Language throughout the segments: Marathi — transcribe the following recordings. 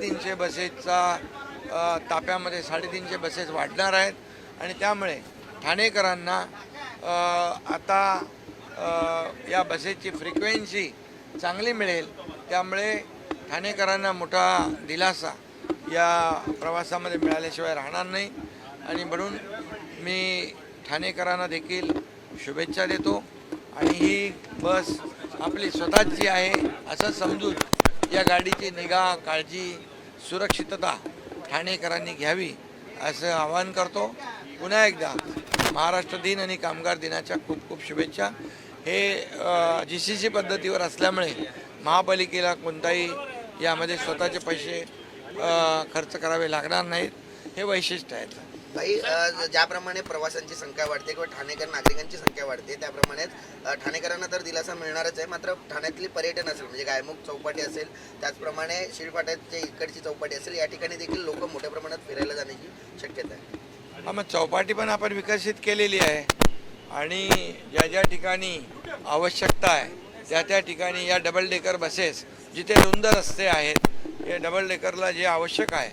350 बसेसचा ताप्यामध्ये 350 बसेस वाढणार आहेत आणि त्यामुळे ठाणेकरांना आता या बसेसची फ्रिक्वेन्सी चांगली मिळेल. त्यामुळे ठाणेकरांना मोठा दिलासा या प्रवासामध्ये मिळाल्याशिवाय राहणार नाही आणि म्हणून मी ठाणेकरांना देखील शुभेच्छा देतो. आणि ही बस आपली स्वतःची आहे असं समजून या गाडीची निगा, काळजी, सुरक्षितता ठाणेकरांनी घ्यावी असं आवाहन करतो. पुन्हा एकदा महाराष्ट्र दिन आणि कामगार दिनाच्या खूप खूप शुभेच्छा. हे GCC पद्धतीवर असल्यामुळे महापालिकेला कोणताही यामध्ये स्वतःचे पैसे खर्च करावे लागणार नाहीत. हे वैशिष्ट्य आहे. भाई, ज्याप्रमाणे प्रवाशांची संख्या वाढते किंवा ठाणेकर नागरिकांची संख्या वाढते त्याप्रमाणेच ठाणेकरांना तर दिलासा मिळणारच आहे. मात्र ठाण्यातली पर्यटन असेल म्हणजे गायमुख चौपाटी असेल, त्याचप्रमाणे शिळफाट्याची इकडची चौपाटी असेल, या ठिकाणी देखील लोक मोठ्या प्रमाणात फिरायला जाण्याची शक्यता आहे. मग चौपाटी पण आपण विकसित केलेली आहे आणि ज्या ज्या ठिकाणी आवश्यकता आहे त्या ठिकाणी या डबल डेकर बसेस जिथे रुंद रस्ते आहेत, या डबल डेकरला जे आवश्यक आहे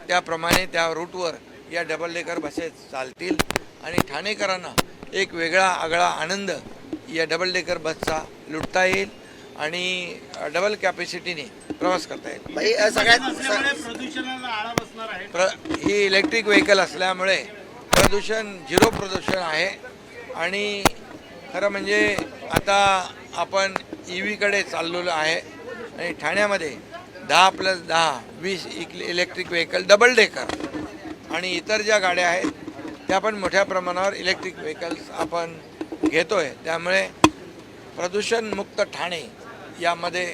त्याप्रमाणे त्या रूटवर या डबल डेकर बसेस चालतील आणि ठाणेकरांना एक वेगळा आगळा आनंद या डबल डेकर बसचा लुटता येईल आणि डबल कॅपॅसिटीने प्रवास करता येईल. ही इलेक्ट्रिक व्हेकल असल्यामुळे प्रदूषण झिरो प्रदूषण आहे आणि खरं म्हणजे आता आपण EVकडे चाललेलो आहे आणि ठाण्यामध्ये 10+10 20 इलेक्ट्रिक व्हेकल डबल डेकर आणि इतर ज्या गाड्या आहेत त्या पण मोठ्या प्रमाणावर इलेक्ट्रिक व्हेकल्स आपण घेतोय. त्यामुळे प्रदूषणमुक्त ठाणे यामध्ये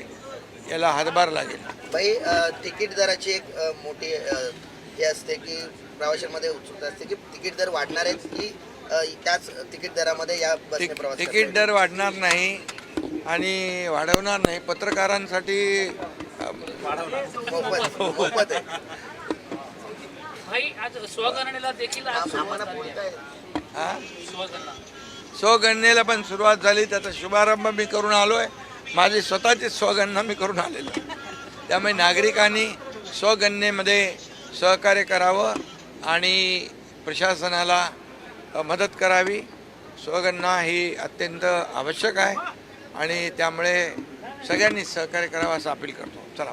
याला हातभार लागेल. बाई, तिकीट दराची एक मोठी हे असते की प्रवाशांमध्ये उत्सुकता असते की तिकीट दर वाढणार आहेत की त्याच तिकीट दरामध्ये या बसने प्रवास. तिकीट दर वाढणार नाही आणि वाढवणार नाही. पत्रकारांसाठी मोफत आहे. आज स्वगणनेला देखील स्वगणनेला पण सुरुवात झाली. त्याचा शुभारंभ मी करून आलोय. माझी स्वतःची स्वगणना मी करून आलेलो. त्यामुळे नागरिकांनी स्वगणनेमध्ये सहकार्य करावं आणि प्रशासनाला मदत करावी. स्वगणना ही अत्यंत आवश्यक आहे आणि त्यामुळे सगळ्यांनी सहकार्य करावं असं अपील करतो. चला.